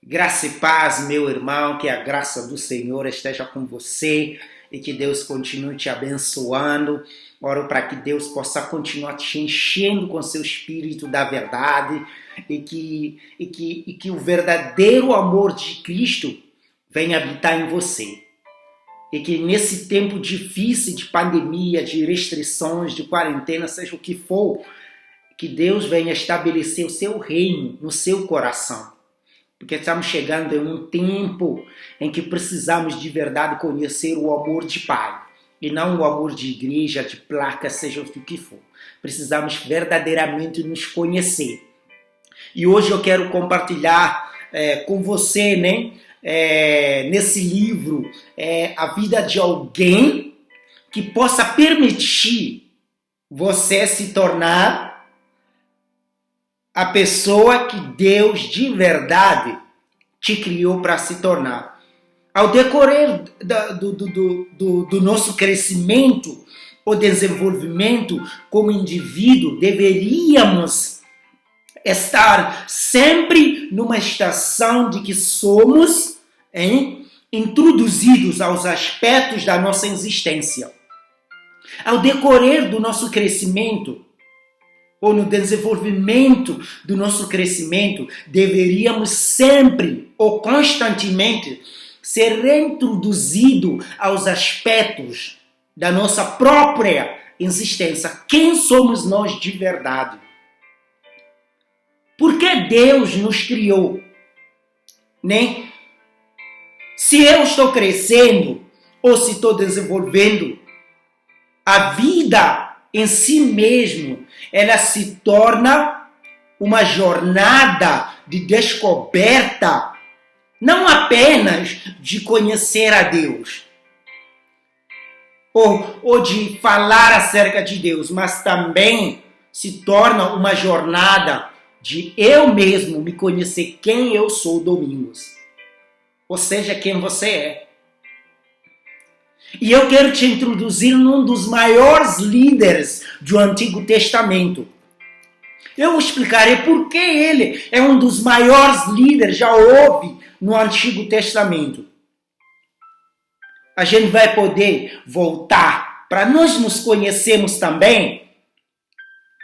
Graça e paz, meu irmão, que a graça do Senhor esteja com você e que Deus continue te abençoando. Oro para que Deus possa continuar te enchendo com seu espírito da verdade e que o verdadeiro amor de Cristo venha habitar em você. E que nesse tempo difícil de pandemia, de restrições, de quarentena, seja o que for, que Deus venha estabelecer o seu reino no seu coração. Porque estamos chegando em um tempo em que precisamos de verdade conhecer o amor de Pai. E não o amor de igreja, de placa, seja o que for. Precisamos verdadeiramente nos conhecer. E hoje eu quero compartilhar com você, nesse livro, a vida de alguém que possa permitir você se tornar a pessoa que Deus de verdade te criou para se tornar. Ao decorrer do nosso crescimento ou desenvolvimento como indivíduo, deveríamos estar sempre numa estação de que somos introduzidos aos aspectos da nossa existência. Ao decorrer do nosso crescimento, ou no desenvolvimento do nosso crescimento, deveríamos sempre ou constantemente ser reintroduzidos aos aspectos da nossa própria existência. Quem somos nós de verdade? Por que Deus nos criou? Se eu estou crescendo ou se estou desenvolvendo, a vida em si mesmo, ela se torna uma jornada de descoberta, não apenas de conhecer a Deus, ou de falar acerca de Deus, mas também se torna uma jornada de eu mesmo me conhecer quem eu sou, Domingos. Ou seja, quem você é. E eu quero te introduzir num dos maiores líderes do Antigo Testamento. Eu explicarei por que ele é um dos maiores líderes já houve no Antigo Testamento. A gente vai poder voltar. Para nós nos conhecermos também,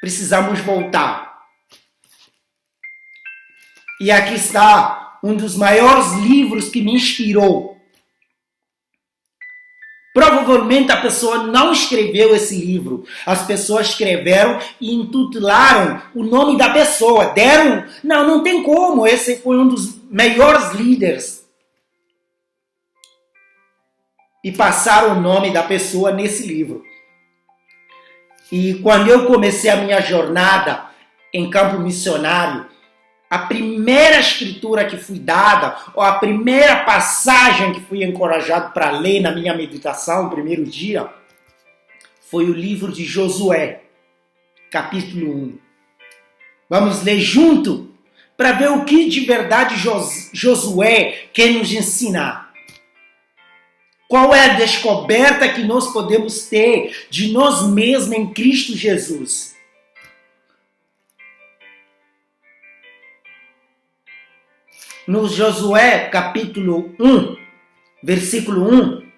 precisamos voltar. E aqui está um dos maiores livros que me inspirou. Provavelmente a pessoa não escreveu esse livro. As pessoas escreveram e intitularam o nome da pessoa. Não tem como. Esse foi um dos maiores líderes. E passaram o nome da pessoa nesse livro. E quando eu comecei a minha jornada em campo missionário, a primeira escritura que fui dada, ou a primeira passagem que fui encorajado para ler na minha meditação, no primeiro dia, foi o livro de Josué, capítulo 1. Vamos ler junto para ver o que de verdade Josué quer nos ensinar. Qual é a descoberta que nós podemos ter de nós mesmos em Cristo Jesus? No Josué, capítulo 1, versículo 1,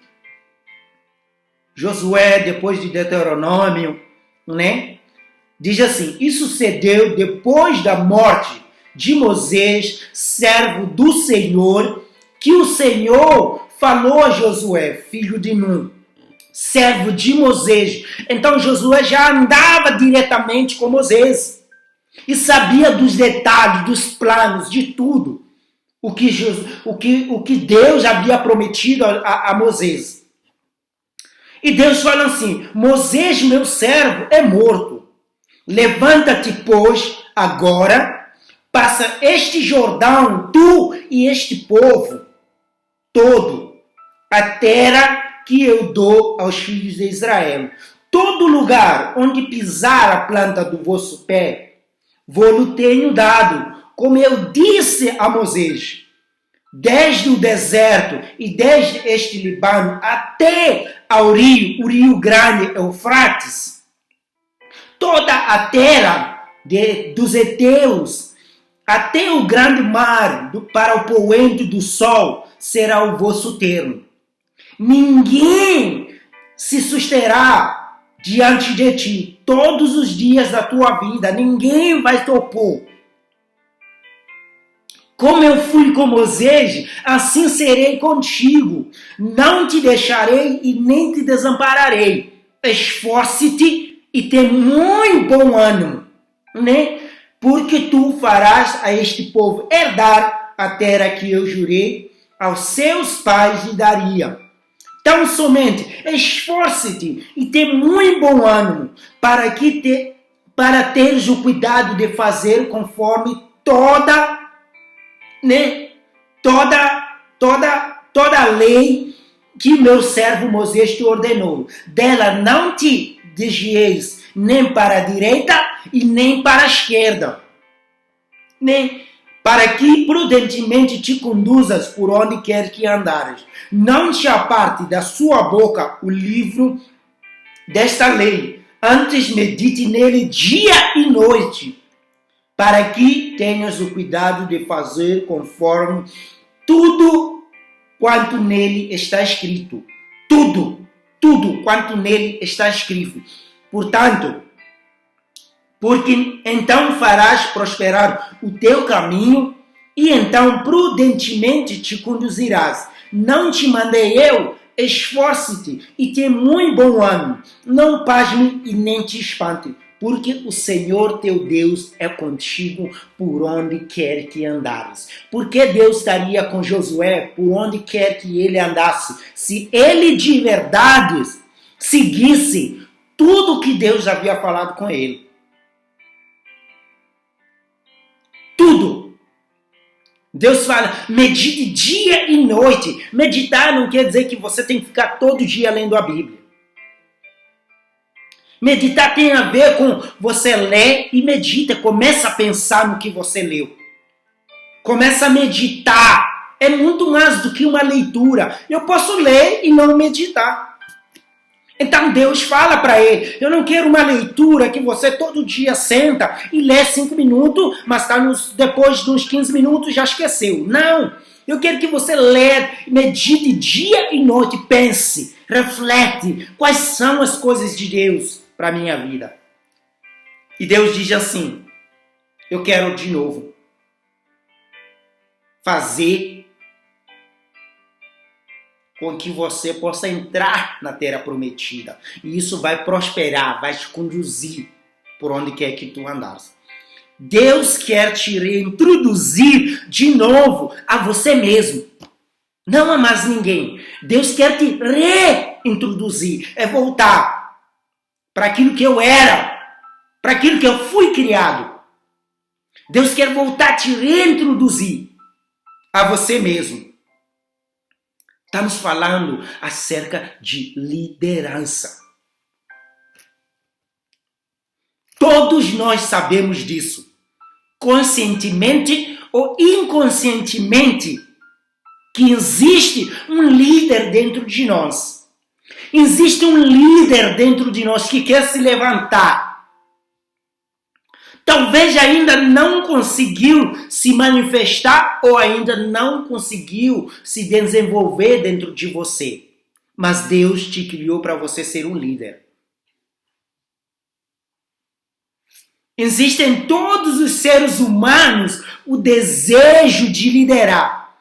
Josué, depois de Deuteronômio, diz assim: e sucedeu depois da morte de Moisés, servo do Senhor, que o Senhor falou a Josué, filho de Nun, servo de Moisés. Então Josué já andava diretamente com Moisés e sabia dos detalhes, dos planos, de tudo. O que Deus havia prometido a Moisés. E Deus fala assim: Moisés, meu servo, é morto. Levanta-te, pois, agora, passa este Jordão, tu e este povo todo, a terra que eu dou aos filhos de Israel. Todo lugar onde pisar a planta do vosso pé, vou-lo tenho dado, como eu disse a Moisés, desde o deserto e desde este Líbano até ao rio, o rio grande Eufrates, toda a terra dos heteus Até o grande mar para o poente do sol será o vosso termo. Ninguém se susterá diante de ti todos os dias da tua vida. Ninguém vai te opor. Como eu fui com Moisés, assim serei contigo. Não te deixarei e nem te desampararei. Esforce-te e tenha muito bom ânimo, né? Porque tu farás a este povo herdar a terra que eu jurei aos seus pais lhe daria. Tão somente esforce-te e tenha muito bom ânimo para teres o cuidado de fazer conforme toda a lei que meu servo Moisés te ordenou. Dela não te desvieis nem para a direita e nem para a esquerda, para que prudentemente te conduzas por onde quer que andares. Não te aparte da sua boca o livro desta lei, antes medite nele dia e noite, para que tenhas o cuidado de fazer conforme tudo quanto nele está escrito. Tudo quanto nele está escrito. Portanto, porque então farás prosperar o teu caminho e então prudentemente te conduzirás. Não te mandei eu? Esforce-te e tenha muito bom ânimo. Não pasme e nem te espante, porque o Senhor teu Deus é contigo por onde quer que andares. Porque Deus estaria com Josué por onde quer que ele andasse, se ele de verdade seguisse tudo que Deus havia falado com ele. Tudo. Deus fala, medite dia e noite. Meditar não quer dizer que você tem que ficar todo dia lendo a Bíblia. Meditar tem a ver com você ler e medita. Começa a pensar no que você leu. Começa a meditar. É muito mais do que uma leitura. Eu posso ler e não meditar. Então Deus fala para ele, eu não quero uma leitura que você todo dia senta e lê 5 minutos, mas depois de uns 15 minutos já esqueceu. Não, eu quero que você lê, medite dia e noite, pense, reflete quais são as coisas de Deus para a minha vida. E Deus diz assim, eu quero de novo fazer com que você possa entrar na terra prometida. E isso vai prosperar, vai te conduzir por onde quer que tu andares. Deus quer te reintroduzir de novo a você mesmo. Não a mais ninguém. Deus quer te reintroduzir. É voltar para aquilo que eu era, para aquilo que eu fui criado. Deus quer voltar a te reintroduzir a você mesmo. Estamos falando acerca de liderança. Todos nós sabemos disso. Conscientemente ou inconscientemente, que existe um líder dentro de nós. Existe um líder dentro de nós que quer se levantar. Talvez ainda não conseguiu se manifestar ou ainda não conseguiu se desenvolver dentro de você. Mas Deus te criou para você ser um líder. Existe em todos os seres humanos o desejo de liderar.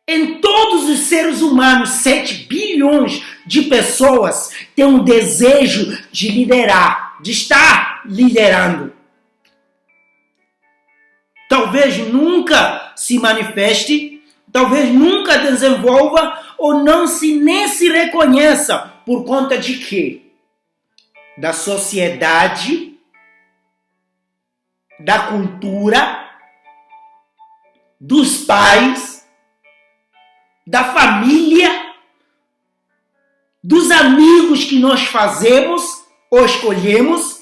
Em todos os seres humanos, 7 bilhões de pessoas têm um desejo de liderar, de estar liderando. Talvez nunca se manifeste, talvez nunca desenvolva ou nem se reconheça por conta de quê? Da sociedade, da cultura, dos pais, da família, dos amigos que nós fazemos ou escolhemos.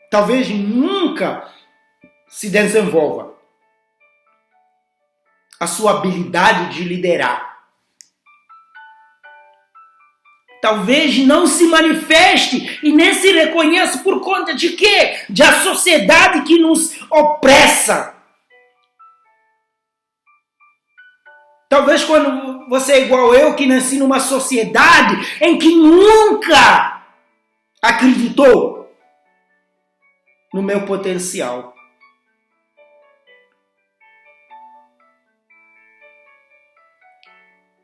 Talvez nunca se desenvolva a sua habilidade de liderar. talvez não se manifeste e nem se reconheça por conta de quê? De a sociedade que nos opressa. Talvez quando você é igual eu, que nasci numa sociedade em que nunca acreditou no meu potencial.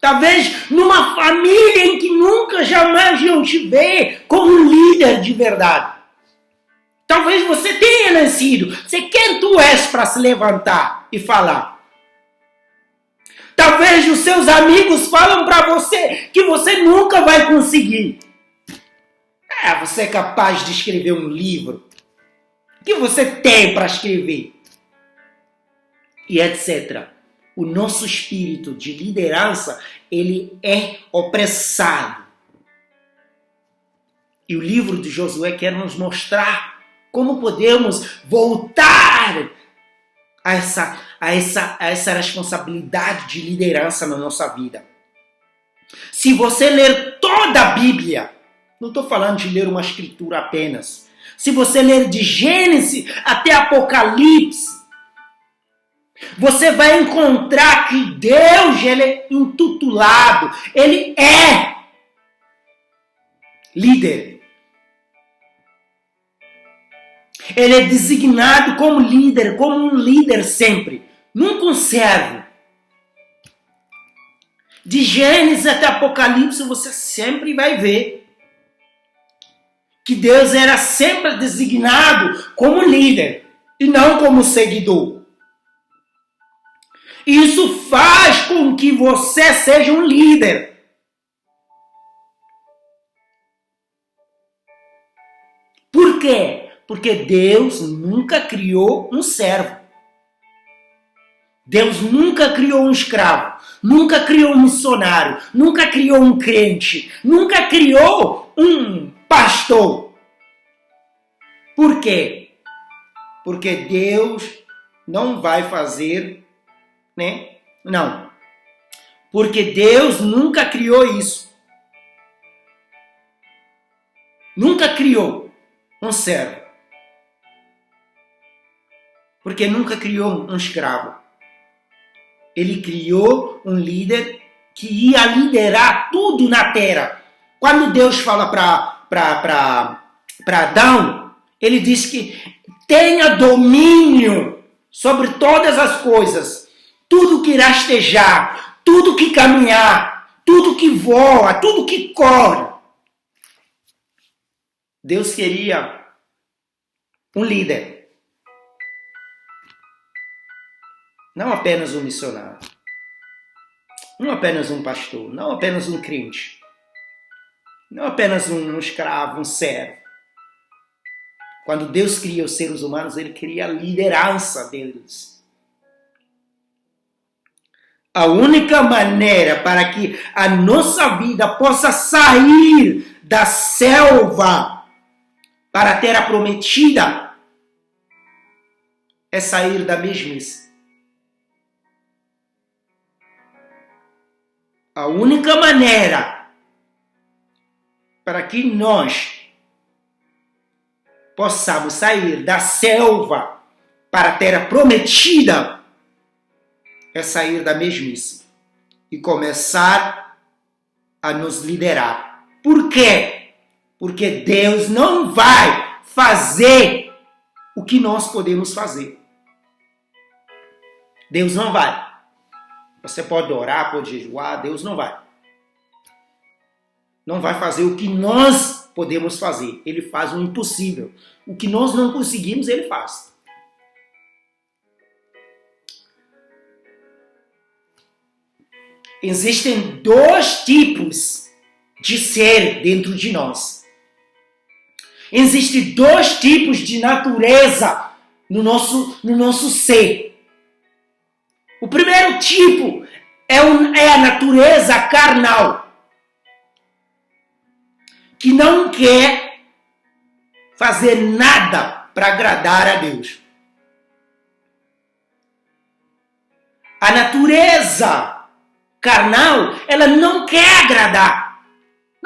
Talvez numa família em que nunca, jamais iam te ver como um líder de verdade. Talvez você tenha nascido. Sei quem tu és para se levantar e falar. Talvez os seus amigos falam para você que você nunca vai conseguir. Você é capaz de escrever um livro. O que você tem para escrever? E etc. O nosso espírito de liderança, ele é opressado. E o livro de Josué quer nos mostrar como podemos voltar a essa responsabilidade de liderança na nossa vida. Se você ler toda a Bíblia, não estou falando de ler uma escritura apenas. Se você ler de Gênesis até Apocalipse, você vai encontrar que Deus, ele é intitulado, ele é líder. Ele é designado como líder, como um líder sempre, nunca um servo. De Gênesis até Apocalipse você sempre vai ver que Deus era sempre designado como líder e não como seguidor. Isso faz com que você seja um líder. Por quê? Porque Deus nunca criou um servo. Deus nunca criou um escravo. Nunca criou um missionário. Nunca criou um crente. Nunca criou um pastor. Por quê? Porque Deus não vai fazer, né? Não. Porque Deus nunca criou isso. Nunca criou um servo. Porque nunca criou um escravo. Ele criou um líder que ia liderar tudo na terra. Quando Deus fala para Adão, ele diz que tenha domínio sobre todas as coisas. Tudo que rastejar, tudo que caminhar, tudo que voa, tudo que corre. Deus queria um líder. Não apenas um missionário. Não apenas um pastor. Não apenas um crente. Não apenas um escravo, um servo. Quando Deus cria os seres humanos, Ele cria a liderança deles. A única maneira para que a nossa vida possa sair da selva para a terra prometida é sair da mesmice. A única maneira para que nós possamos sair da selva para a terra prometida é sair da mesmice e começar a nos liderar. Por quê? Porque Deus não vai fazer o que nós podemos fazer. Deus não vai. Você pode orar, pode jejuar, Deus não vai. Não vai fazer o que nós podemos fazer. Ele faz o impossível. O que nós não conseguimos, Ele faz. Existem dois tipos de ser dentro de nós. Existem dois tipos de natureza no nosso ser. O primeiro tipo é a natureza carnal, que não quer fazer nada para agradar a Deus. A natureza carnal, ela não quer agradar.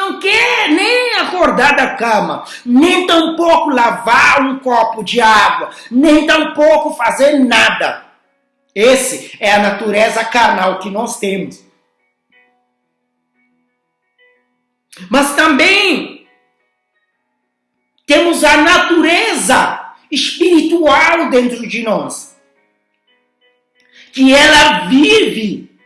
não quer nem acordar da cama, nem tampouco lavar um copo de água, nem tampouco fazer nada. Essa é a natureza carnal que nós temos. Mas também temos a natureza espiritual dentro de nós, que ela vive,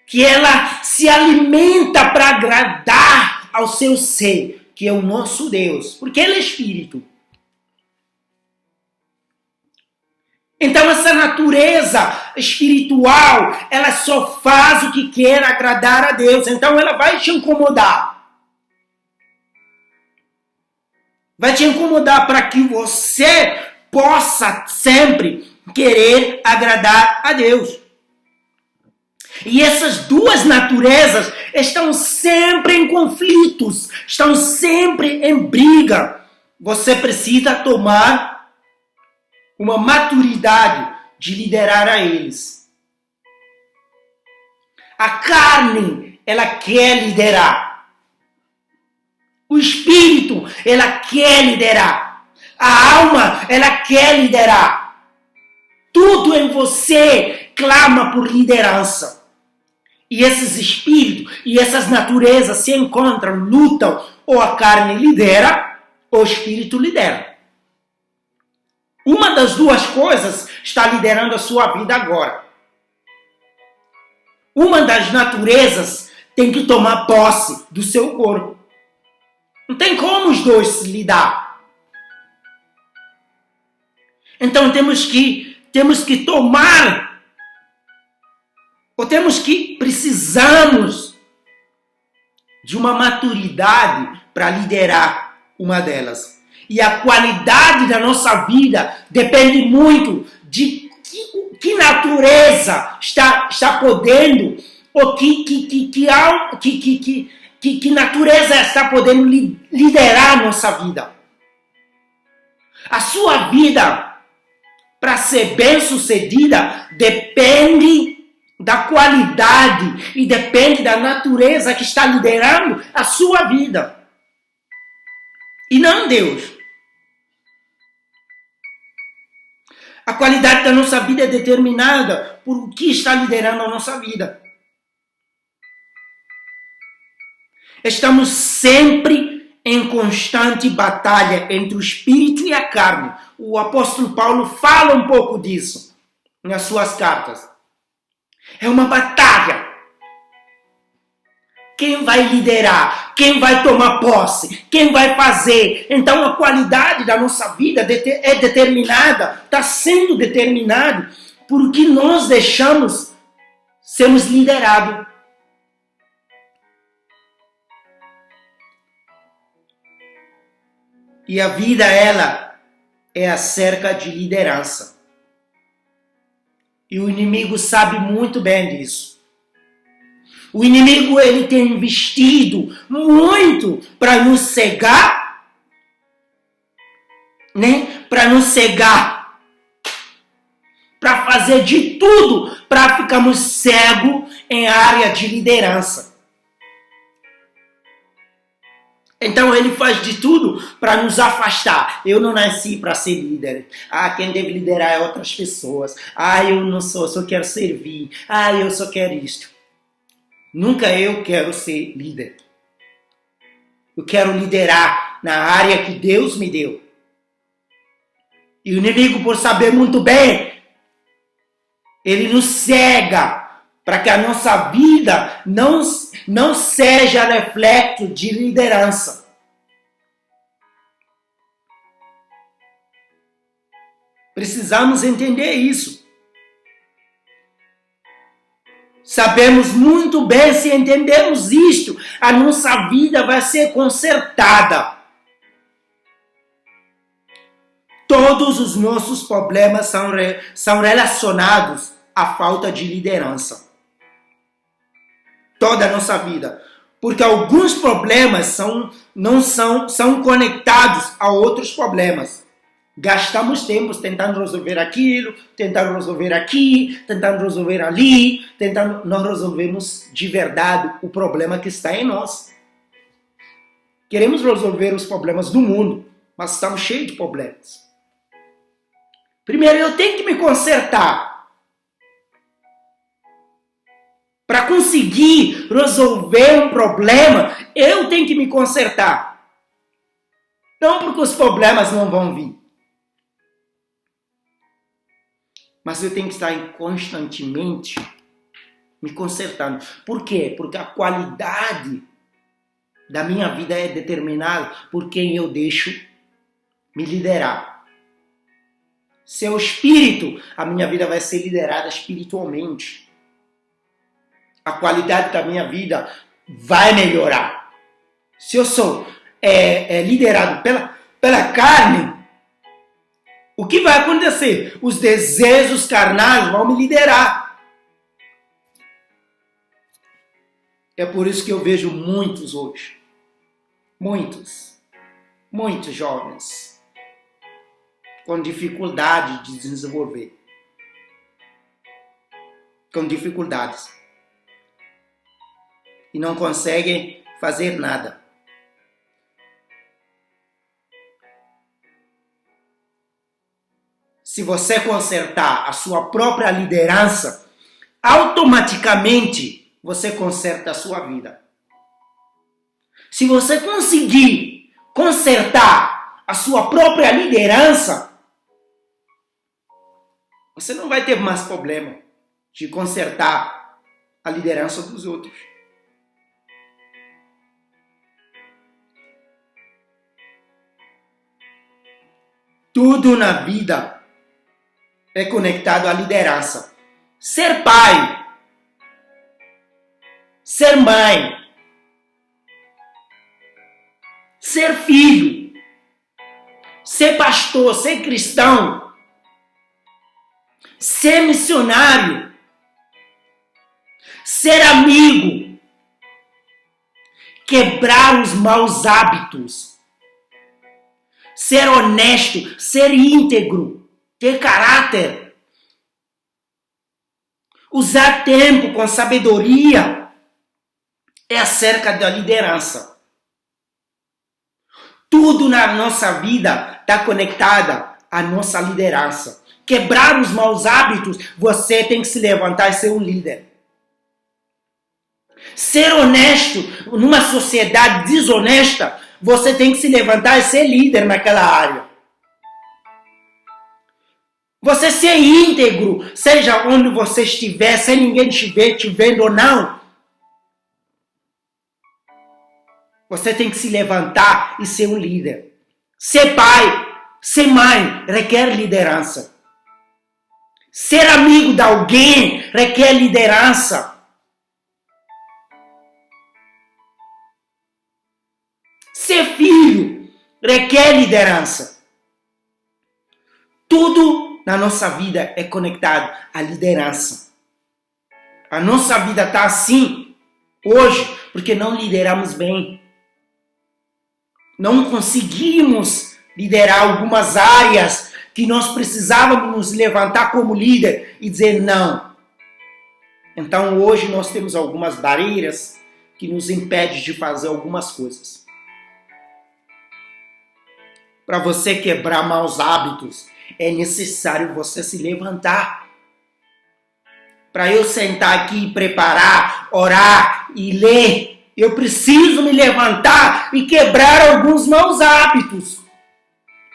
que ela se alimenta para agradar ao seu ser, que é o nosso Deus, porque Ele é Espírito. Então essa natureza espiritual, ela só faz o que quer agradar a Deus. Então ela vai te incomodar. Vai te incomodar para que você possa sempre querer agradar a Deus. E essas duas naturezas estão sempre em conflitos, estão sempre em briga. Você precisa tomar uma maturidade de liderar a eles. A carne, ela quer liderar. O espírito, ela quer liderar. A alma, ela quer liderar. Tudo em você clama por liderança. E esses espíritos e essas naturezas se encontram, lutam, ou a carne lidera, ou o espírito lidera. Uma das duas coisas está liderando a sua vida agora. Uma das naturezas tem que tomar posse do seu corpo. Não tem como os dois se lidar. Então temos que tomar, ou precisamos de uma maturidade para liderar uma delas. E a qualidade da nossa vida depende muito de que natureza está podendo, ou que natureza está podendo liderar a nossa vida. A sua vida, para ser bem-sucedida, depende da qualidade e depende da natureza que está liderando a sua vida. E não Deus. A qualidade da nossa vida é determinada por o que está liderando a nossa vida. Estamos sempre em constante batalha entre o espírito e a carne. O apóstolo Paulo fala um pouco disso nas suas cartas. É uma batalha. Quem vai liderar? Quem vai tomar posse? Quem vai fazer? Então a qualidade da nossa vida é determinada, está sendo determinado por o que nós deixamos sermos liderados. E a vida, ela é acerca de liderança. E o inimigo sabe muito bem disso. O inimigo, ele tem investido muito para nos cegar, né? Para nos cegar, para fazer de tudo para ficarmos cegos em área de liderança. Então ele faz de tudo para nos afastar. Eu não nasci para ser líder. Quem deve liderar é outras pessoas. Eu não sou, só quero servir. Eu só quero isto. Nunca eu quero ser líder. Eu quero liderar na área que Deus me deu. E o inimigo, por saber muito bem, ele nos cega para que a nossa vida não seja reflexo de liderança. Precisamos entender isso. Sabemos muito bem, se entendermos isto, a nossa vida vai ser consertada. Todos os nossos problemas são relacionados à falta de liderança. Toda a nossa vida. Porque alguns problemas são conectados a outros problemas. Gastamos tempo tentando resolver aquilo, tentando resolver aqui, tentando resolver ali, não resolvemos de verdade o problema que está em nós. Queremos resolver os problemas do mundo, mas estamos cheios de problemas. Primeiro, eu tenho que me consertar. Para conseguir resolver um problema, eu tenho que me consertar. Não porque os problemas não vão vir. Mas eu tenho que estar constantemente me consertando. Por quê? Porque a qualidade da minha vida é determinada por quem eu deixo me liderar. Se é o espírito, a minha vida vai ser liderada espiritualmente. A qualidade da minha vida vai melhorar. Se eu sou liderado pela carne, o que vai acontecer? Os desejos carnais vão me liderar. É por isso que eu vejo muitos hoje. Muitos jovens com dificuldade de desenvolver. Com dificuldades. E não conseguem fazer nada. Se você consertar a sua própria liderança, automaticamente você conserta a sua vida. Se você conseguir consertar a sua própria liderança, você não vai ter mais problema de consertar a liderança dos outros. Tudo na vida é conectado à liderança. Ser pai, ser mãe, ser filho, ser pastor, ser cristão, ser missionário, ser amigo, quebrar os maus hábitos, ser honesto, ser íntegro, ter caráter, usar tempo com sabedoria, é acerca da liderança. Tudo na nossa vida está conectado à nossa liderança. Quebrar os maus hábitos, você tem que se levantar e ser um líder. Ser honesto numa sociedade desonesta, você tem que se levantar e ser líder naquela área. Você ser íntegro, seja onde você estiver, sem ninguém te vendo ou não. Você tem que se levantar e ser um líder. Ser pai, ser mãe, requer liderança. Ser amigo de alguém requer liderança. Ser filho requer liderança. Tudo na nossa vida é conectado à liderança. A nossa vida está assim hoje porque não lideramos bem. Não conseguimos liderar algumas áreas que nós precisávamos nos levantar como líder e dizer não. Então hoje nós temos algumas barreiras que nos impedem de fazer algumas coisas. Para você quebrar maus hábitos, é necessário você se levantar. Para eu sentar aqui e preparar, orar e ler, eu preciso me levantar e quebrar alguns maus hábitos.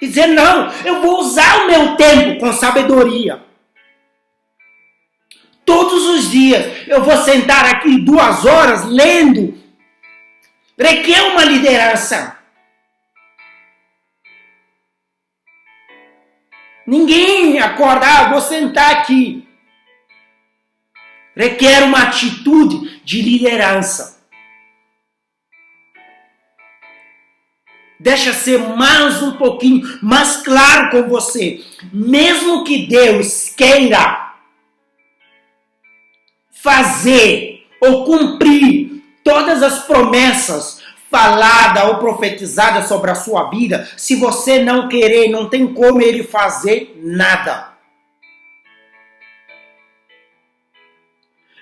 E dizer, não, eu vou usar o meu tempo com sabedoria. Todos os dias eu vou sentar aqui 2 horas lendo. Requer uma liderança. Ninguém acorda, vou sentar aqui. Requer uma atitude de liderança. Deixa ser mais um pouquinho mais claro com você. Mesmo que Deus queira fazer ou cumprir todas as promessas falada ou profetizada sobre a sua vida, se você não querer, não tem como ele fazer nada.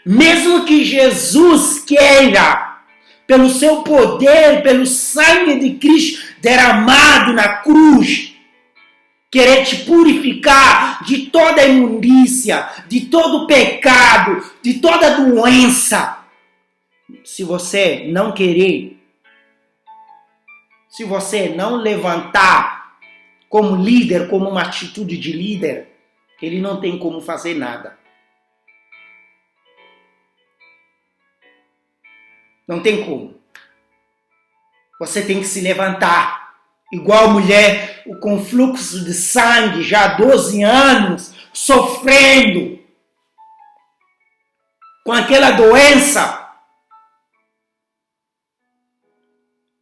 Mesmo que Jesus queira pelo seu poder, pelo sangue de Cristo derramado na cruz, querer te purificar de toda imundícia, de todo pecado, de toda doença. Se você não querer, se você não levantar como líder, como uma atitude de líder, ele não tem como fazer nada. Não tem como. Você tem que se levantar. Igual mulher com fluxo de sangue, já há 12 anos, sofrendo com aquela doença.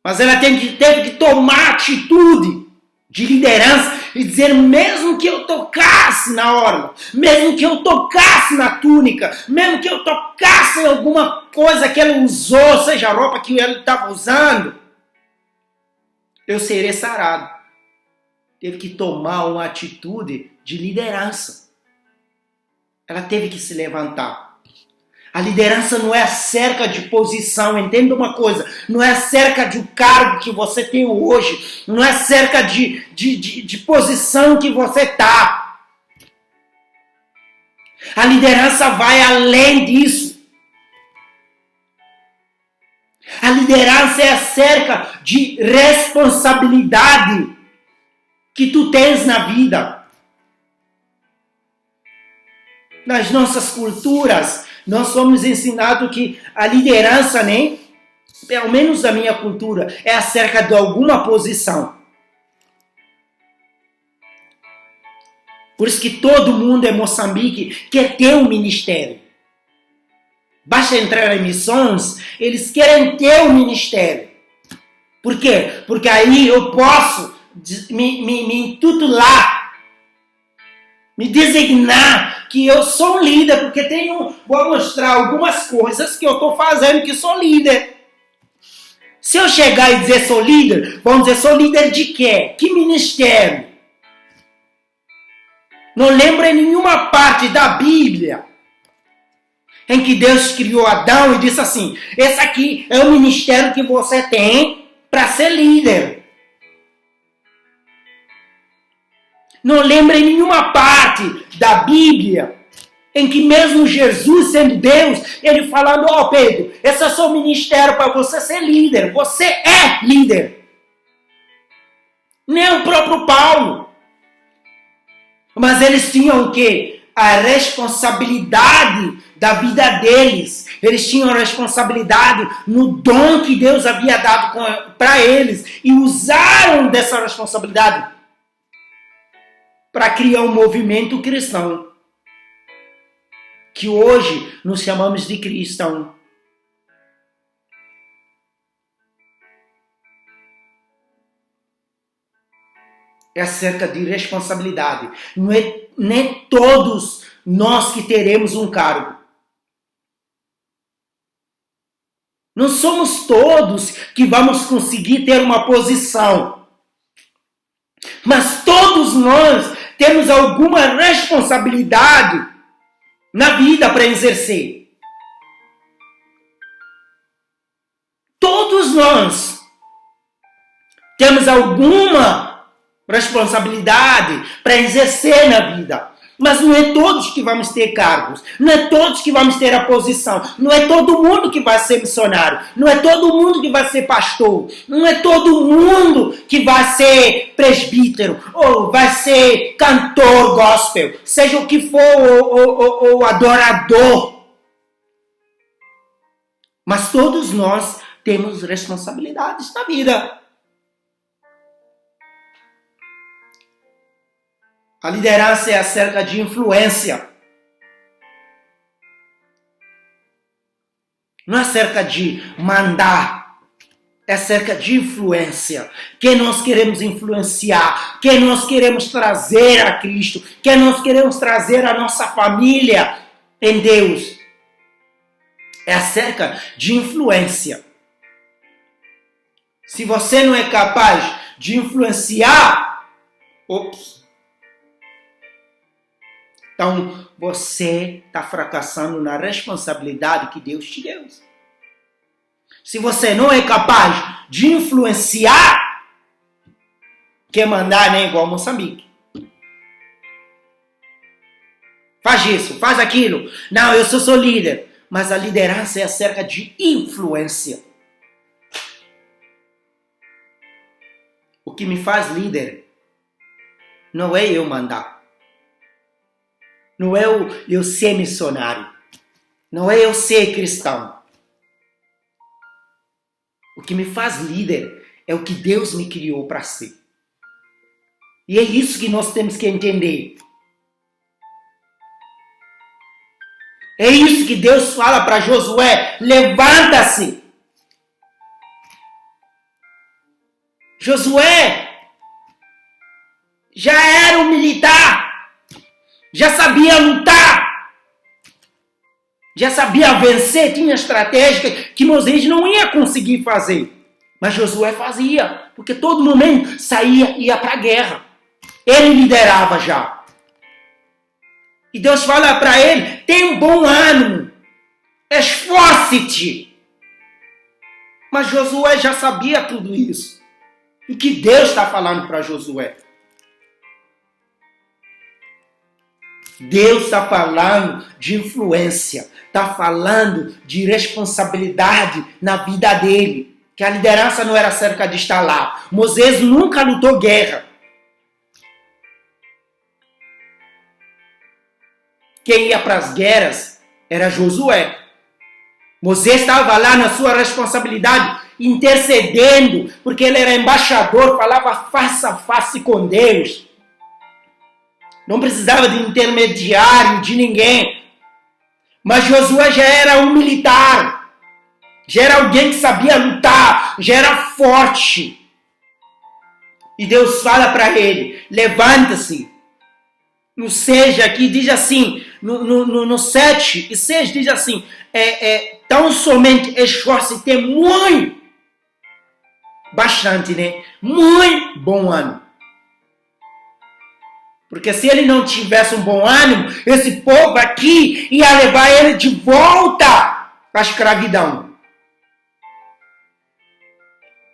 Mas ela teve que tomar atitude de liderança e dizer, mesmo que eu tocasse na orla, mesmo que eu tocasse na túnica, mesmo que eu tocasse em alguma coisa que ela usou, seja a roupa que ela estava usando, eu serei sarado. Teve que tomar uma atitude de liderança. Ela teve que se levantar. A liderança não é acerca de posição, entenda uma coisa, não é acerca de um cargo que você tem hoje, não é acerca de posição que você está. A liderança vai além disso. A liderança é acerca de responsabilidade que tu tens na vida. Nas nossas culturas, nós somos ensinados que a liderança, né, pelo menos da minha cultura, é acerca de alguma posição. Por isso que todo mundo em Moçambique quer ter um ministério. Basta entrar em missões, eles querem ter um ministério. Por quê? Porque aí eu posso me intitular, me designar que eu sou líder, porque vou mostrar algumas coisas que eu estou fazendo que sou líder. Se eu chegar e dizer sou líder, vamos dizer, sou líder de quê? Que ministério? Não lembro em nenhuma parte da Bíblia em que Deus criou Adão e disse assim, esse aqui é o ministério que você tem para ser líder. Não lembro em nenhuma parte da Bíblia em que mesmo Jesus sendo Deus, ele falando, ó Pedro, esse é o seu ministério para você ser líder. Você é líder. Nem o próprio Paulo. Mas eles tinham o quê? A responsabilidade da vida deles. Eles tinham a responsabilidade no dom que Deus havia dado para eles. E usaram dessa responsabilidade para criar um movimento cristão. Que hoje nos chamamos de cristão. É acerca de responsabilidade. Não é nem todos nós que teremos um cargo. Não somos todos que vamos conseguir ter uma posição. Mas todos nós temos alguma responsabilidade na vida para exercer. Todos nós temos alguma responsabilidade para exercer na vida. Mas não é todos que vamos ter cargos. Não é todos que vamos ter a posição. Não é todo mundo que vai ser missionário. Não é todo mundo que vai ser pastor. Não é todo mundo que vai ser presbítero. Ou vai ser cantor gospel. Seja o que for, ou adorador. Mas todos nós temos responsabilidades na vida. A liderança é acerca de influência. Não é acerca de mandar. É acerca de influência. Quem nós queremos influenciar. Quem nós queremos trazer a Cristo. Quem nós queremos trazer a nossa família em Deus. É acerca de influência. Se você não é capaz de influenciar, então, você está fracassando na responsabilidade que Deus te deu. Se você não é capaz de influenciar, quer mandar, né? Igual Moçambique. Faz isso, faz aquilo. Não, eu sou líder. Mas a liderança é acerca de influência. O que me faz líder não é eu mandar. Não é eu ser missionário. Não é eu ser cristão. O que me faz líder é o que Deus me criou para ser. E é isso que nós temos que entender. É isso que Deus fala para Josué: levanta-se. Josué já era um militar, já sabia lutar, já sabia vencer, tinha estratégia que Moisés não ia conseguir fazer. Mas Josué fazia, porque todo momento saía, ia para a guerra. Ele liderava já. E Deus fala para ele: tem um bom ânimo, esforce-te. Mas Josué já sabia tudo isso. O que Deus está falando para Josué? Deus está falando de influência, está falando de responsabilidade na vida dele. Que a liderança não era acerca de estar lá. Moisés nunca lutou guerra. Quem ia para as guerras era Josué. Moisés estava lá na sua responsabilidade, intercedendo, porque ele era embaixador, falava face a face com Deus. Não precisava de intermediário, de ninguém. Mas Josué já era um militar. Já era alguém que sabia lutar, já era forte. E Deus fala para ele: levanta-se. No 6 aqui diz assim, no 7 e 6 diz assim: tão somente esforce-te muito, bastante, né? Muito bom ânimo. Porque se ele não tivesse um bom ânimo, esse povo aqui ia levar ele de volta para a escravidão.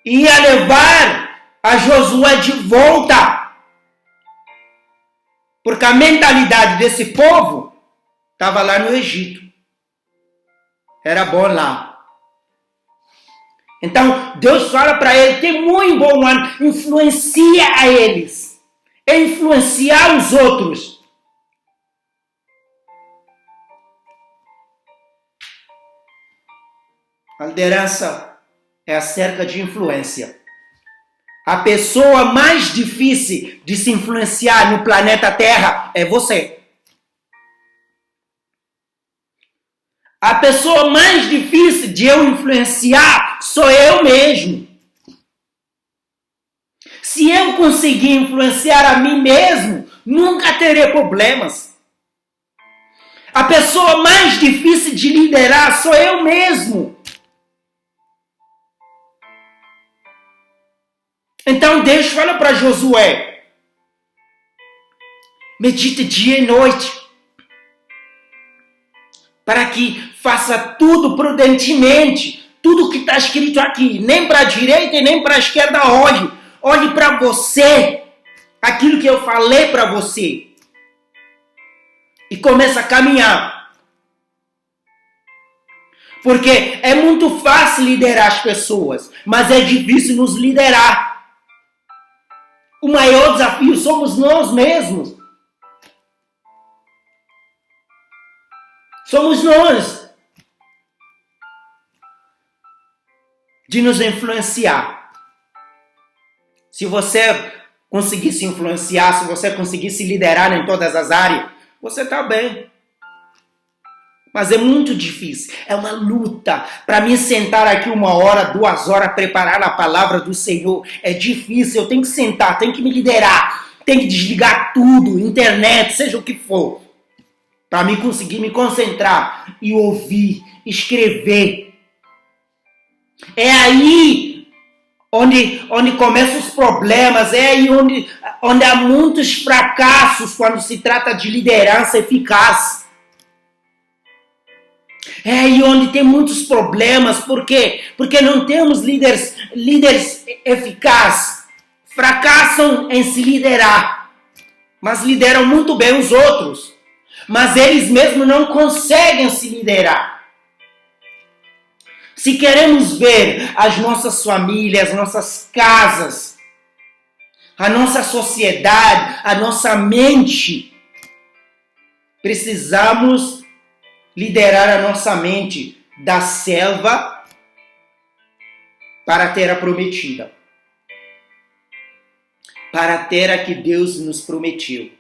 Ia levar a Josué de volta. Porque a mentalidade desse povo estava lá no Egito. Era bom lá. Então, Deus fala para ele: tem muito bom ânimo, influencia a eles. É influenciar os outros. A liderança é acerca de influência. A pessoa mais difícil de se influenciar no planeta Terra é você. A pessoa mais difícil de eu influenciar sou eu mesmo. Se eu conseguir influenciar a mim mesmo, nunca terei problemas. A pessoa mais difícil de liderar sou eu mesmo. Então Deus fala para Josué: medite dia e noite, para que faça tudo prudentemente, tudo que está escrito aqui, nem para a direita e nem para a esquerda olhe. Olhe para você, aquilo que eu falei para você, e comece a caminhar. Porque é muito fácil liderar as pessoas, mas é difícil nos liderar. O maior desafio somos nós mesmos. Somos nós. De nos influenciar. Se você conseguir se influenciar, se você conseguir se liderar em todas as áreas, você está bem. Mas é muito difícil. É uma luta. Para mim sentar aqui 1 hora, 2 horas, preparar a palavra do Senhor, é difícil. Eu tenho que sentar, tenho que me liderar. Tenho que desligar tudo, internet, seja o que for. Para mim conseguir me concentrar e ouvir, escrever. É aí onde começam os problemas, é aí onde há muitos fracassos quando se trata de liderança eficaz. É aí onde tem muitos problemas. Por quê? Porque não temos líderes eficazes. Fracassam em se liderar, mas lideram muito bem os outros. Mas eles mesmos não conseguem se liderar. Se queremos ver as nossas famílias, as nossas casas, a nossa sociedade, a nossa mente, precisamos liderar a nossa mente da selva para a terra prometida. Para a terra que Deus nos prometeu.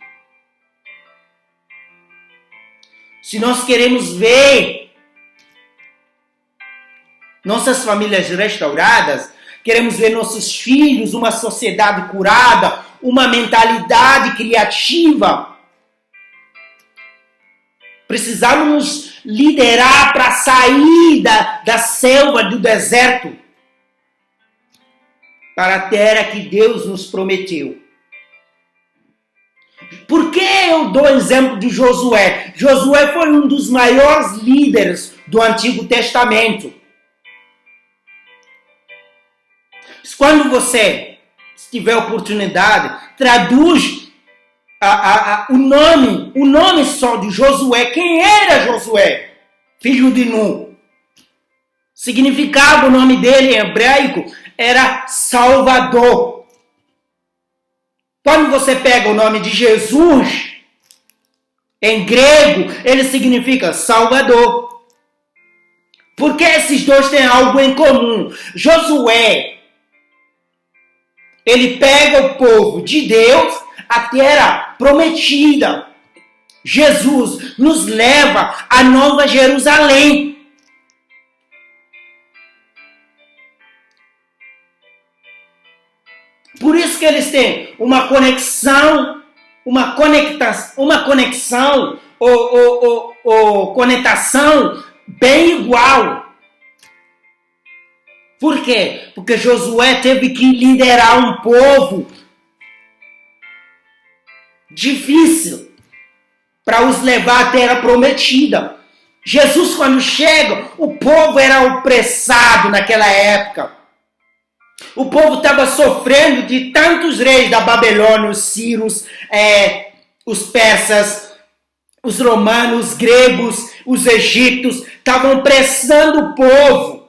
Se nós queremos ver nossas famílias restauradas, queremos ver nossos filhos, uma sociedade curada, uma mentalidade criativa, precisamos nos liderar para sair da selva, do deserto, para a terra que Deus nos prometeu. Por que eu dou exemplo de Josué? Josué foi um dos maiores líderes do Antigo Testamento. Quando você tiver oportunidade, traduz o nome só de Josué. Quem era Josué? Filho de Nun. Significado do nome dele em hebraico era Salvador. Quando você pega o nome de Jesus, em grego, ele significa Salvador. Porque esses dois têm algo em comum. Josué, ele pega o povo de Deus à terra prometida. Jesus nos leva à Nova Jerusalém. Por isso que eles têm uma conexão ou conectação bem igual. Por quê? Porque Josué teve que liderar um povo difícil para os levar à terra prometida. Jesus, quando chega, o povo era opressado naquela época. O povo estava sofrendo de tantos reis da Babilônia, os sírios, os persas, os romanos, os gregos, os egípcios, estavam pressando o povo.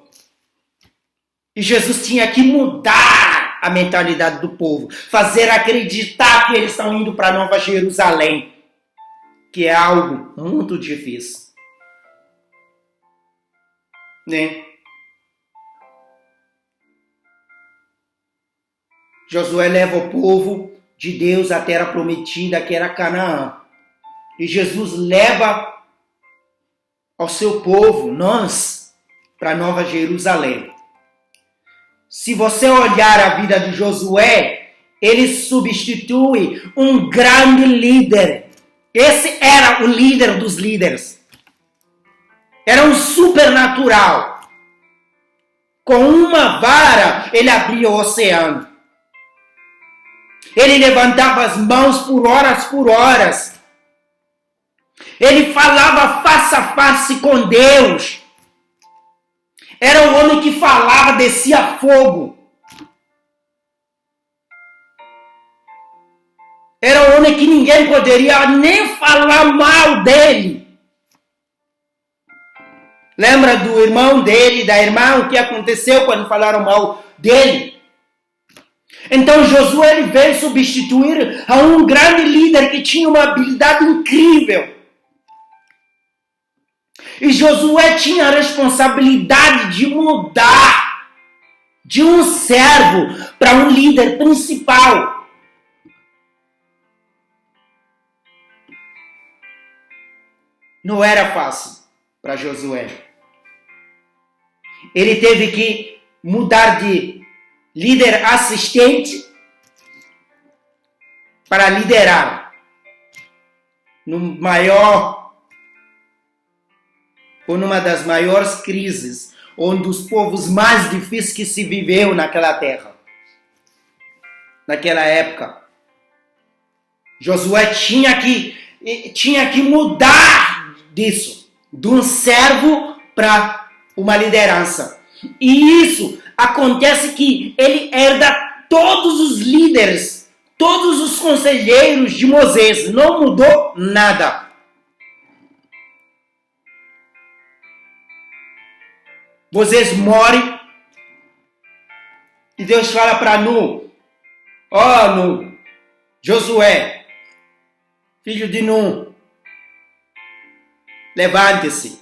E Jesus tinha que mudar a mentalidade do povo, fazer acreditar que eles estão indo para Nova Jerusalém, que é algo muito difícil. Né? Josué leva o povo de Deus à terra prometida, que era Canaã. E Jesus leva ao seu povo, nós, para Nova Jerusalém. Se você olhar a vida de Josué, ele substitui um grande líder. Esse era o líder dos líderes. Era um supernatural. Com uma vara, ele abria o oceano. Ele levantava as mãos por horas. Ele falava face a face com Deus. Era o homem que falava, descia fogo. Era o homem que ninguém poderia nem falar mal dele. Lembra do irmão dele, da irmã, o que aconteceu quando falaram mal dele? Então Josué ele veio substituir a um grande líder que tinha uma habilidade incrível. E Josué tinha a responsabilidade de mudar de um servo para um líder principal. Não era fácil para Josué. Ele teve que mudar de líder assistente para liderar no maior ou numa das maiores crises, um dos povos mais difíceis que se viveu naquela terra. Naquela época. Josué tinha que mudar disso, de um servo para uma liderança. E isso acontece que ele herda todos os líderes, todos os conselheiros de Moisés. Não mudou nada. Moisés morre e Deus fala para Nu, Nu, Josué, filho de Nun, levante-se.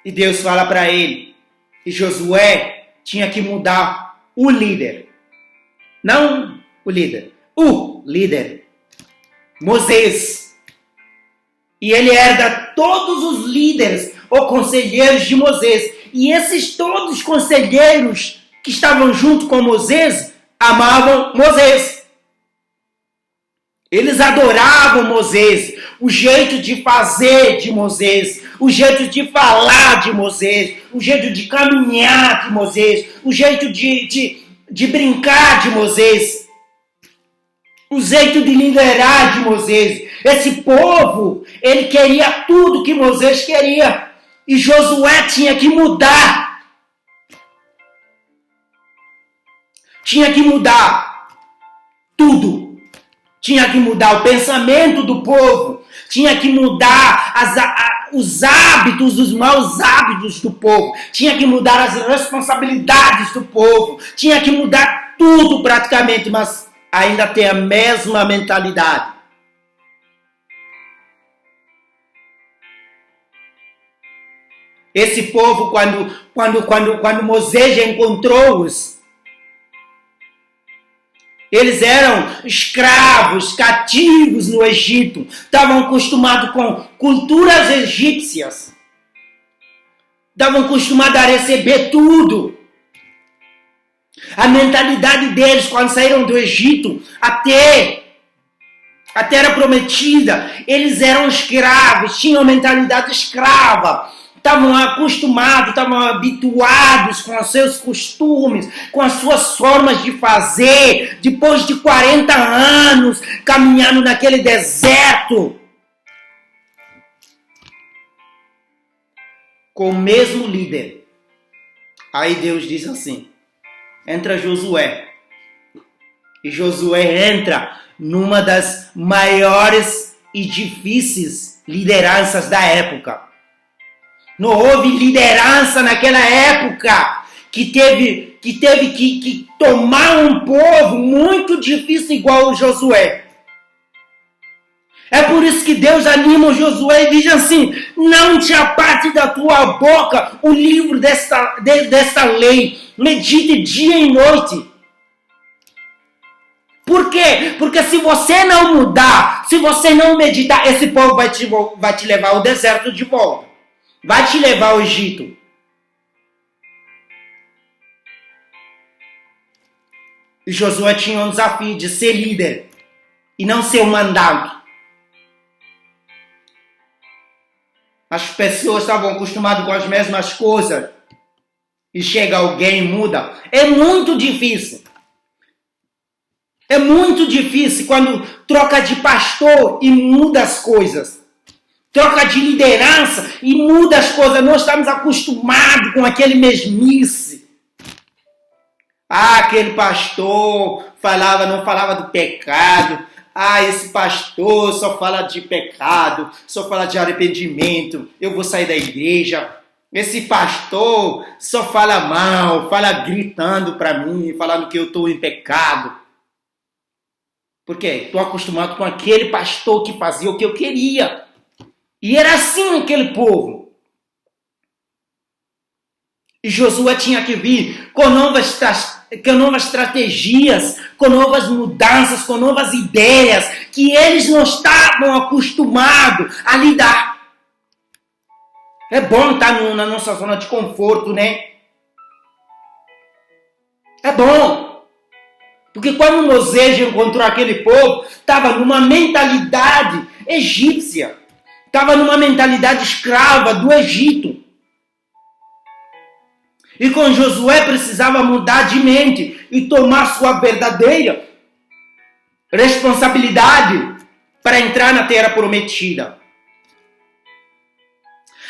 E Deus fala para ele que Josué tinha que mudar o líder. Não o líder, o líder. Moisés. E ele herda todos os líderes ou conselheiros de Moisés. E esses todos conselheiros que estavam junto com Moisés amavam Moisés. Eles adoravam Moisés, o jeito de fazer de Moisés, o jeito de falar de Moisés, o jeito de caminhar de Moisés, o jeito de brincar de Moisés, o jeito de liderar de Moisés. Esse povo, ele queria tudo que Moisés queria. E Josué tinha que mudar. Tinha que mudar tudo. Tinha que mudar o pensamento do povo. Tinha que mudar os hábitos, os maus hábitos do povo. Tinha que mudar as responsabilidades do povo. Tinha que mudar tudo praticamente, mas ainda tem a mesma mentalidade. Esse povo, quando Moisés encontrou-os, eles eram escravos, cativos no Egito. Estavam acostumados com culturas egípcias. Estavam acostumados a receber tudo. A mentalidade deles, quando saíram do Egito até a Terra Prometida, eles eram escravos, tinham mentalidade escrava. Estavam acostumados, estavam habituados com os seus costumes, com as suas formas de fazer, depois de 40 anos caminhando naquele deserto. Com o mesmo líder. Aí Deus diz assim, entra Josué. E Josué entra numa das maiores e difíceis lideranças da época. Não houve liderança naquela época que teve que tomar um povo muito difícil igual o Josué. É por isso que Deus anima o Josué e diz assim, não te aparte da tua boca o livro desta lei, medite dia e noite. Por quê? Porque se você não mudar, se você não meditar, esse povo vai te levar ao deserto de volta. Vai te levar ao Egito. E Josué tinha um desafio de ser líder e não ser um mandado. As pessoas estavam acostumadas com as mesmas coisas e chega alguém e muda. É muito difícil. É muito difícil quando troca de pastor e muda as coisas. Troca de liderança e muda as coisas. Nós estamos acostumados com aquele mesmice. Aquele pastor não falava do pecado. Esse pastor só fala de pecado, só fala de arrependimento. Eu vou sair da igreja. Esse pastor só fala mal, fala gritando para mim, falando que eu estou em pecado. Por quê? Estou acostumado com aquele pastor que fazia o que eu queria. E era assim aquele povo. E Josué tinha que vir com novas estratégias, com novas mudanças, com novas ideias, que eles não estavam acostumados a lidar. É bom estar na nossa zona de conforto, né? É bom. Porque quando Moisés encontrou aquele povo, estava numa mentalidade egípcia. Estava numa mentalidade escrava do Egito. E com Josué precisava mudar de mente e tomar sua verdadeira responsabilidade para entrar na Terra Prometida.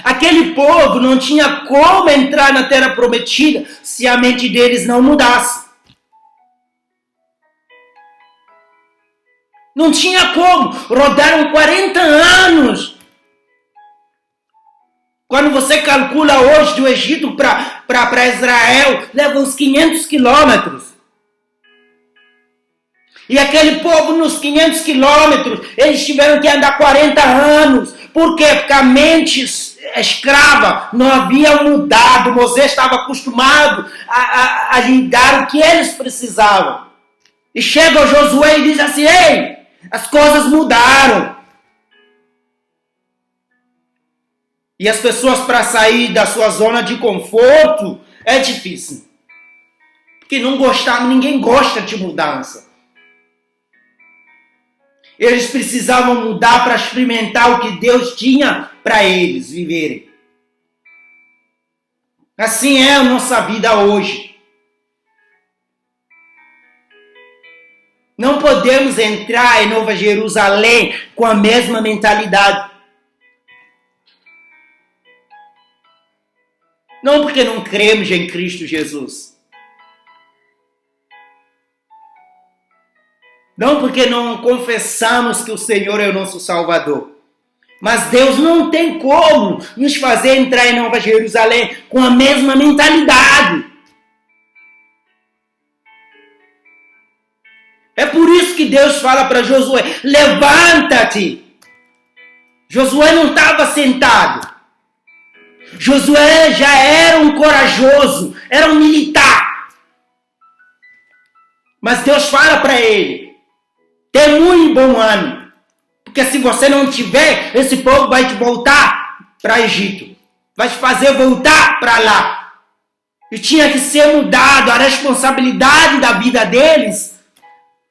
Aquele povo não tinha como entrar na terra prometida se a mente deles não mudasse. Não tinha como. Rodaram 40 anos. Quando você calcula hoje do Egito para Israel, leva uns 500 quilômetros. E aquele povo nos 500 quilômetros, eles tiveram que andar 40 anos. Por quê? Porque a mente escrava não havia mudado. Moisés estava acostumado a lhe dar o que eles precisavam. E chega o Josué e diz assim: ei, as coisas mudaram. E as pessoas, para sair da sua zona de conforto, é difícil. Porque ninguém gosta de mudança. Eles precisavam mudar para experimentar o que Deus tinha para eles viverem. Assim é a nossa vida hoje. Não podemos entrar em Nova Jerusalém com a mesma mentalidade. Não porque não cremos em Cristo Jesus. Não porque não confessamos que o Senhor é o nosso Salvador. Mas Deus não tem como nos fazer entrar em Nova Jerusalém com a mesma mentalidade. É por isso que Deus fala para Josué: levanta-te. Josué não estava sentado. Josué já era um corajoso, era um militar. Mas Deus fala para ele: tem muito bom ânimo. Porque se você não tiver, esse povo vai te voltar para Egito. Vai te fazer voltar para lá. E tinha que ser mudado a responsabilidade da vida deles.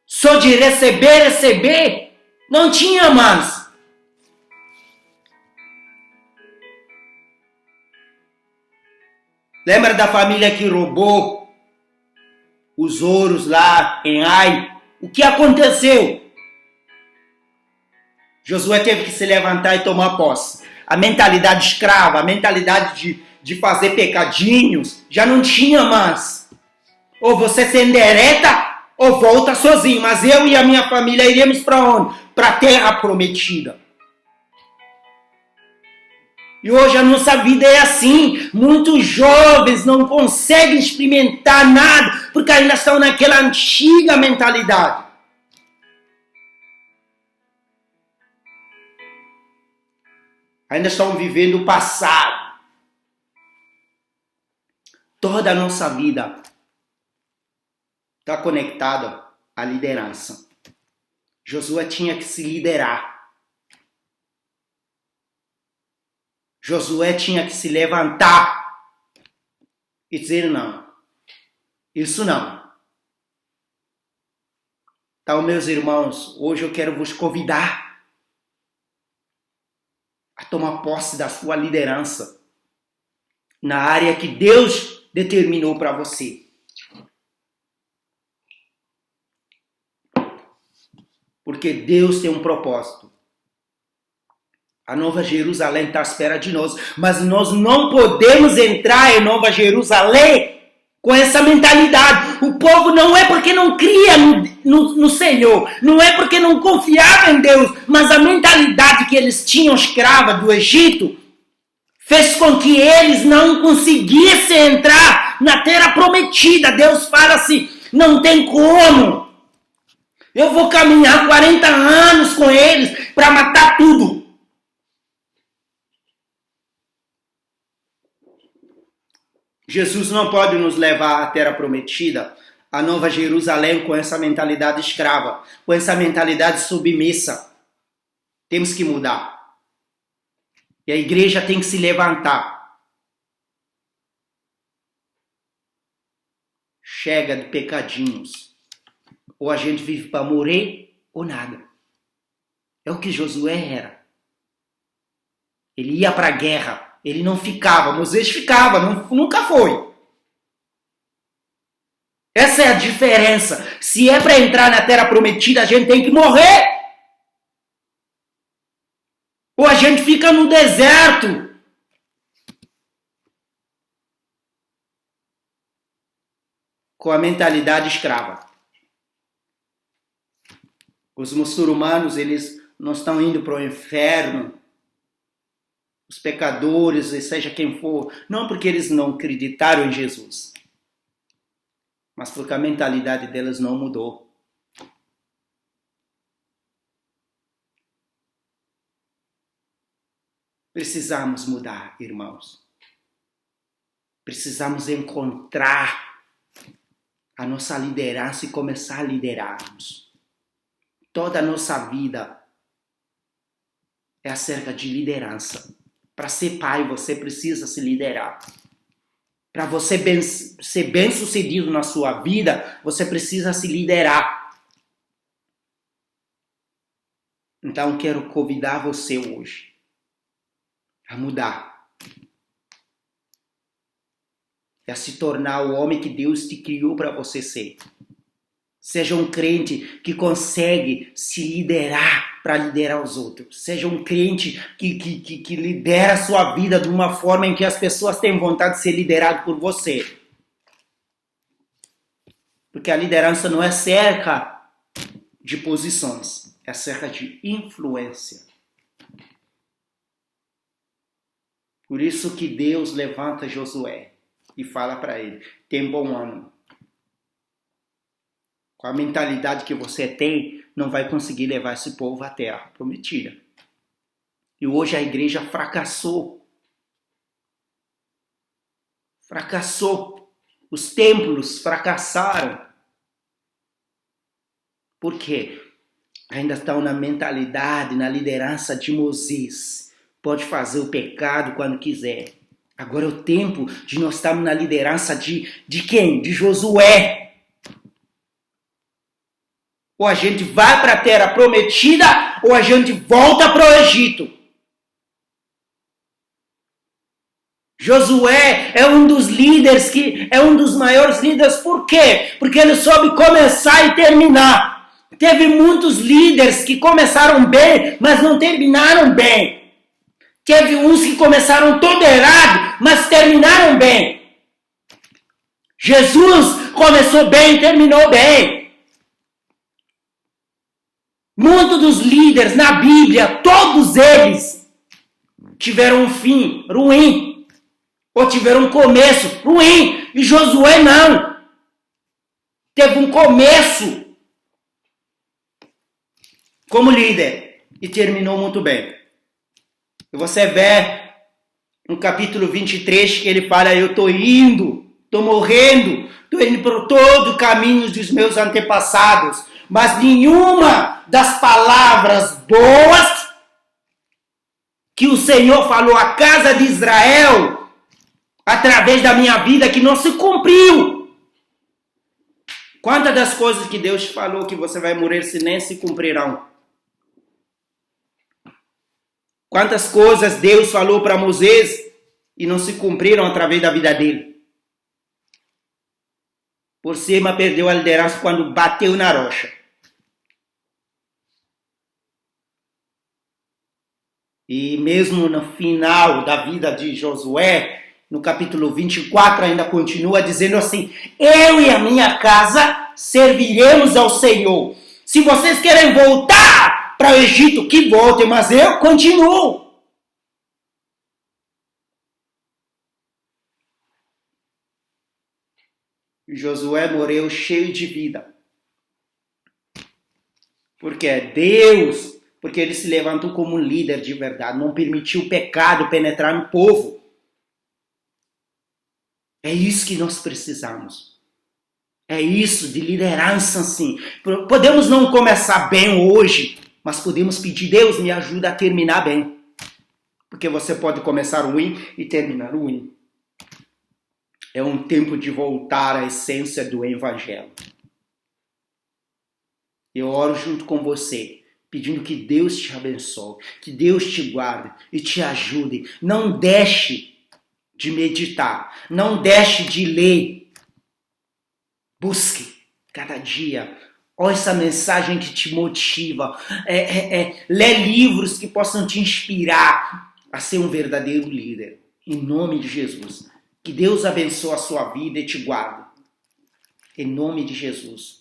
Só de receber. Não tinha mais. Lembra da família que roubou os ouros lá em Ai? O que aconteceu? Josué teve que se levantar e tomar posse. A mentalidade escrava, a mentalidade de fazer pecadinhos, já não tinha mais. Ou você se endereta, ou volta sozinho. Mas eu e a minha família iremos para onde? Para a terra prometida. E hoje a nossa vida é assim. Muitos jovens não conseguem experimentar nada, porque ainda estão naquela antiga mentalidade. Ainda estão vivendo o passado. Toda a nossa vida está conectada à liderança. Josué tinha que se liderar. Josué tinha que se levantar e dizer: não, isso não. Então, meus irmãos, hoje eu quero vos convidar a tomar posse da sua liderança na área que Deus determinou para você. Porque Deus tem um propósito. A Nova Jerusalém está à espera de nós, mas nós não podemos entrar em Nova Jerusalém com essa mentalidade. O povo não é porque não cria no Senhor, não é porque não confiava em Deus, mas a mentalidade que eles tinham escrava do Egito fez com que eles não conseguissem entrar na terra prometida. Deus fala assim: não tem como. Eu vou caminhar 40 anos com eles para matar tudo. Jesus não pode nos levar à terra prometida, a Nova Jerusalém, com essa mentalidade escrava, com essa mentalidade submissa. Temos que mudar. E a igreja tem que se levantar. Chega de pecadinhos. Ou a gente vive para morrer, ou nada. É o que Josué era. Ele ia para a guerra. Ele não ficava, Moisés ficava, nunca foi. Essa é a diferença. Se é para entrar na terra prometida, a gente tem que morrer. Ou a gente fica no deserto, com a mentalidade escrava. Os muçulmanos, eles não estão indo para o inferno, os pecadores, seja quem for, não porque eles não acreditaram em Jesus, mas porque a mentalidade deles não mudou. Precisamos mudar, irmãos. Precisamos encontrar a nossa liderança e começar a liderarmos. Toda a nossa vida é acerca de liderança. Para ser pai, você precisa se liderar. Para você ser bem-sucedido na sua vida, você precisa se liderar. Então, quero convidar você hoje a mudar. A se tornar o homem que Deus te criou para você ser. Seja um crente que consegue se liderar para liderar os outros. Seja um crente que lidera a sua vida de uma forma em que as pessoas têm vontade de ser liderado por você. Porque a liderança não é acerca de posições, é acerca de influência. Por isso que Deus levanta Josué e fala para ele: tem bom ânimo. Com a mentalidade que você tem, não vai conseguir levar esse povo à terra prometida. E hoje a igreja fracassou. Fracassou. Os templos fracassaram. Por quê? Ainda estão na mentalidade, na liderança de Moisés. Pode fazer o pecado quando quiser. Agora é o tempo de nós estarmos na liderança de quem? De Josué. Ou a gente vai para a terra prometida, ou a gente volta para o Egito. Josué é um dos líderes, é um dos maiores líderes. Por quê? Porque ele soube começar e terminar. Teve muitos líderes que começaram bem, mas não terminaram bem. Teve uns que começaram todo errado, mas terminaram bem. Jesus começou bem e terminou bem. Muitos dos líderes na Bíblia, todos eles tiveram um fim ruim. Ou tiveram um começo ruim. E Josué não. Teve um começo como líder e terminou muito bem. E você vê no capítulo 23 que ele fala: eu estou indo, estou morrendo, estou indo por todo o caminho dos meus antepassados. Mas nenhuma das palavras boas que o Senhor falou à casa de Israel, através da minha vida, que não se cumpriu. Quantas das coisas que Deus falou que você vai morrer se nem se cumprirão? Quantas coisas Deus falou para Moisés e não se cumpriram através da vida dele? Por cima perdeu a liderança quando bateu na rocha. E mesmo no final da vida de Josué, no capítulo 24, ainda continua dizendo assim: eu e a minha casa serviremos ao Senhor. Se vocês querem voltar para o Egito, que voltem, mas eu continuo. E Josué morreu cheio de vida. Porque é Deus... Porque ele se levantou como um líder de verdade. Não permitiu o pecado penetrar no povo. É isso que nós precisamos. É isso, de liderança, assim. Podemos não começar bem hoje, mas podemos pedir: Deus, me ajuda a terminar bem. Porque você pode começar ruim e terminar ruim. É um tempo de voltar à essência do Evangelho. Eu oro junto com você, pedindo que Deus te abençoe, que Deus te guarde e te ajude. Não deixe de meditar, não deixe de ler. Busque cada dia. Olha essa mensagem que te motiva. Lê livros que possam te inspirar a ser um verdadeiro líder. Em nome de Jesus. Que Deus abençoe a sua vida e te guarde. Em nome de Jesus.